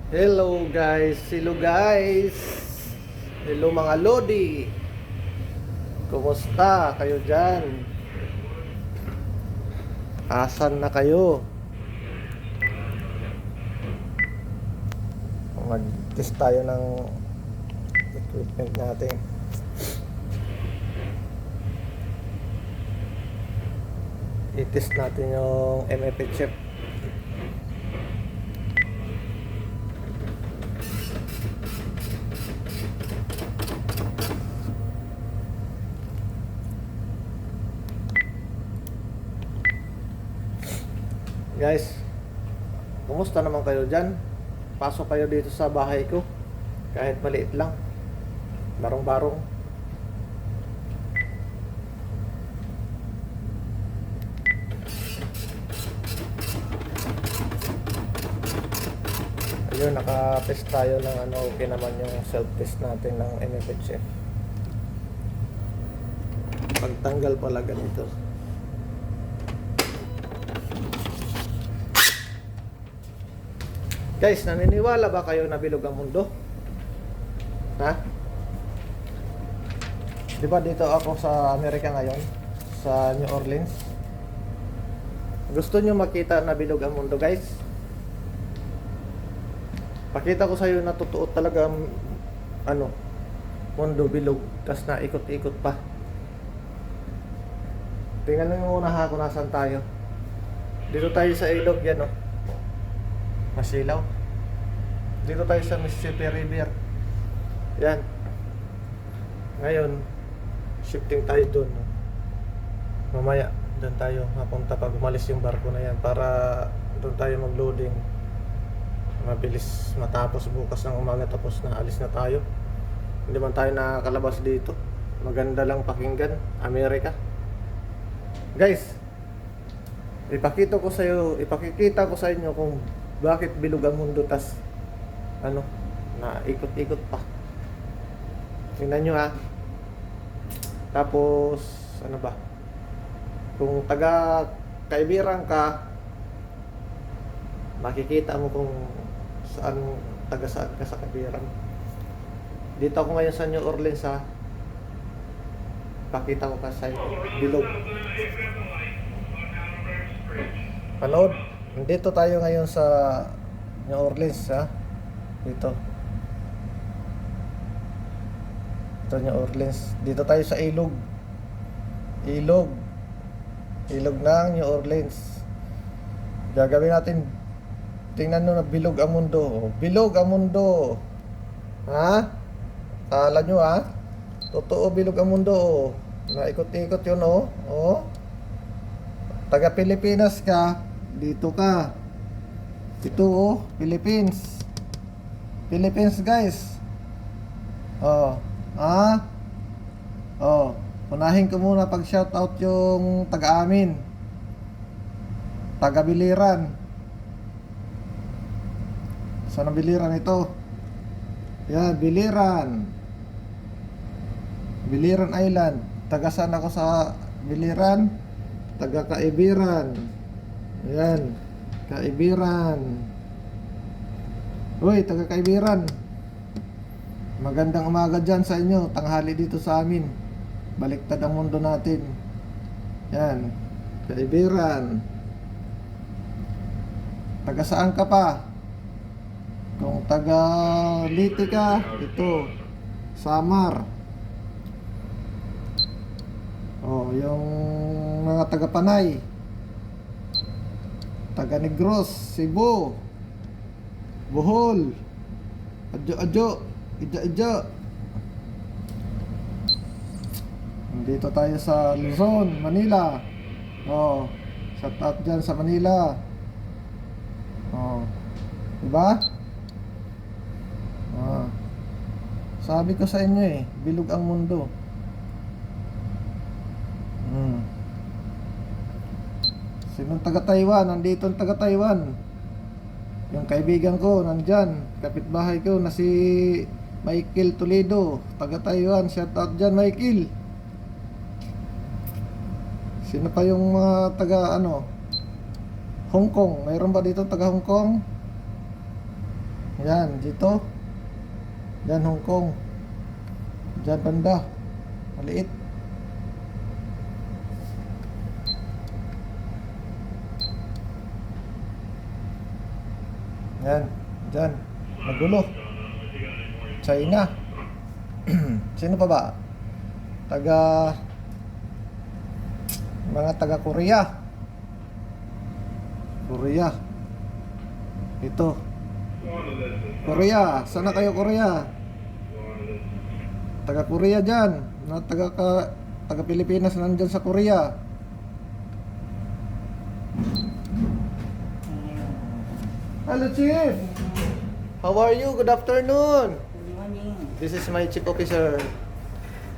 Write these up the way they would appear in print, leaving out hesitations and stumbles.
Hello guys, hello guys. Hello mga Lodi. Kumusta kayo dyan? Asan na kayo? Mag-test tayo ng equipment natin. I-test natin yung MFA chip. Guys, kumusta naman kayo dyan? Pasok kayo dito sa bahay ko. Kahit maliit lang. Barong-barong. Ayun, naka-test tayo ng okay naman yung self-test natin ng MFHF. Pagtanggal pala ganito. Guys, naniniwala ba kayo na bilog ang mundo? Ha? Di ba dito ako sa Amerika ngayon? Sa New Orleans? Gusto nyo makita na bilog ang mundo, guys? Pakita ko sa iyo na totoo talaga ang mundo bilog, tas na ikot-ikot pa. Tingnan nyo muna ha kung nasan tayo. Dito tayo sa ilog yan, oh. Masilaw. Dito tayo sa Mississippi River. Yan. Ngayon, shifting tayo doon, no? Mamaya, doon tayo mapunta pag umalis yung barko na yan para doon tayo mag-loading. Mabilis matapos bukas ng umaga, tapos na alis na tayo. Hindi man tayo nakakalabas dito. Maganda lang pakinggan, Amerika. Guys, ipakita ko sa inyo kung bakit bilog ang mundo, tas na ikot-ikot pa. Tingnan nyo ha. Tapos kung taga Kaibiran ka, makikita mo kung saan ka sa Kaibiran. Dito ako ngayon sa New Orleans ha. Pakita ko ka sa inyo bilog. Panood. Dito tayo ngayon sa New Orleans ha. Dito New Orleans. Dito tayo sa ilog ng New Orleans. Gagawin natin. Tingnan nyo na bilog ang mundo. Bilog ang mundo. Ha? Kala nyo ha? Totoo bilog ang mundo, oh. Naikot-ikot yun, oh. Oh. Taga Pilipinas ka, dito ka. Ito, oh, Philippines. Philippines, guys. Oh. Ha? Oh. Unahin ko muna pag shoutout yung taga-amin. Taga-Biliran. Saan ang Biliran ito? Yan, Biliran. Biliran Island. Taga saan ako sa Biliran? Taga Kaibiran. Ayan, Kaibiran. Uy, taga Kaibiran. Magandang umaga dyan sa inyo. Tanghali dito sa amin. Baliktad ang mundo natin. Yan, Kaibiran. Taga saan ka pa? Kung taga Liti ka, ito Samar. Oh, yung mga taga Panay, taga Negros, Cebu, Bohol, Adjo, Ija. Dito tayo sa Luzon, Manila. Oh, shout out dyan sa Manila. Oh, diba? Oh, sabi ko sa inyo bilog ang mundo. Sinong taga Taiwan? Nandito ang taga Taiwan. Yung kaibigan ko nandyan, kapitbahay ko na si Michael Toledo, taga Taiwan. Shout out dyan, Michael. Sino pa yung mga taga Hong Kong? Mayroon ba dito taga Hong Kong? Yan, dito. Yan, Hong Kong. Diyan banda. Maliit. Yan, diyan. Magulo. China. Sino pa ba? Mga taga Korea. Korea. Ito. Korea. Sana kayo Korea? Taga Korea dyan. Taga Pilipinas nandyan sa Korea. Hello Chief. How are you? Good afternoon. Good morning. This is my chief officer.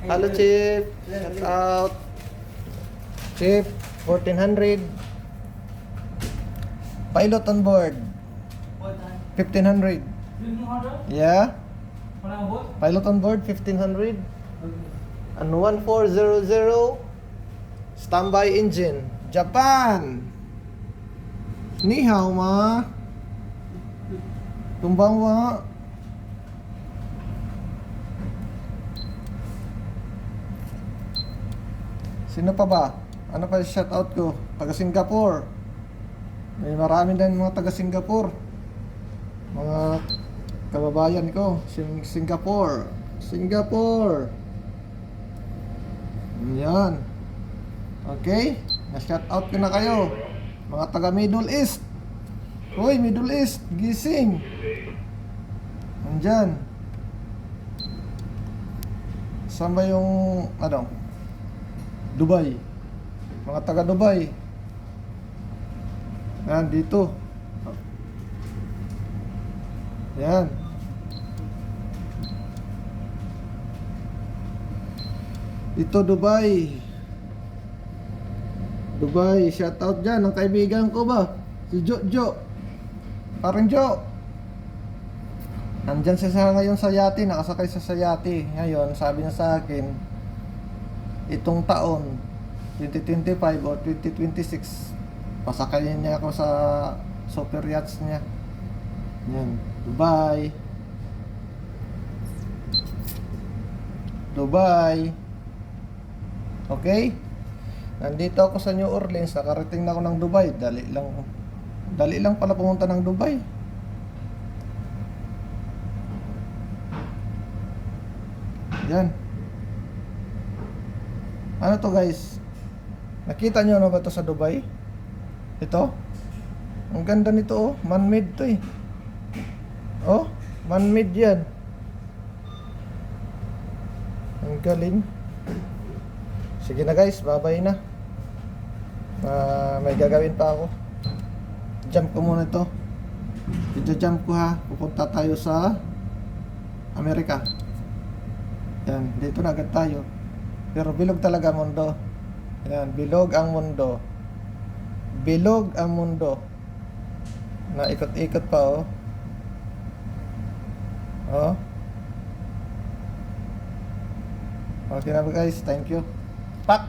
Hello Chief. Shout out. Chief, 1400. Pilot on board, What time? 1500. Drinking order? Yeah. When I work? Pilot on board, 1500. And 1400. Standby engine. Japan. Ni hao ma. Konbanwa. Sino pa ba? Ano pa yung shoutout ko? Taga Singapore. May marami din mga taga Singapore. Mga kababayan ko. Singapore. Singapore. Yan. Okay? Na-shoutout ko na kayo. Mga taga Middle East. Hoy, Middle East. Gising. Nandyan. Saan ba yung, ano? Dubai. Mga taga Dubai. Yan, dito. Yan. Ito, Dubai. Dubai, shoutout dyan. Ang kaibigan ko ba? Si Jo. Parang Jo. Nandyan siya ngayon sa yate. Nakasakay siya sa yate. Ngayon, sabi niya sa akin, itong taon 2025 o 2026 pasakayin niya ako sa super yachts niya. Yan, Dubai. Okay? Nandito ako sa New Orleans, nakarating na ako ng Dubai. Dali lang pala pumunta ng Dubai. Yan. Ano to guys? Nakita nyo na ba to sa Dubai? Ito? Ang ganda nito oh. Man-made to eh. Oh, man-made yan. Ang galing. Sige na guys, bye-bye na. May gagawin pa ako. Jump ko muna ito. I-jump ko ha. Pupunta tayo sa Amerika. Yan, dito na agad tayo. Pero bilog talaga mundo. Yan, bilog ang mundo. Bilog ang mundo. Na ikot-ikot pa oh. Oh. Okay na ba guys? Thank you. Pak!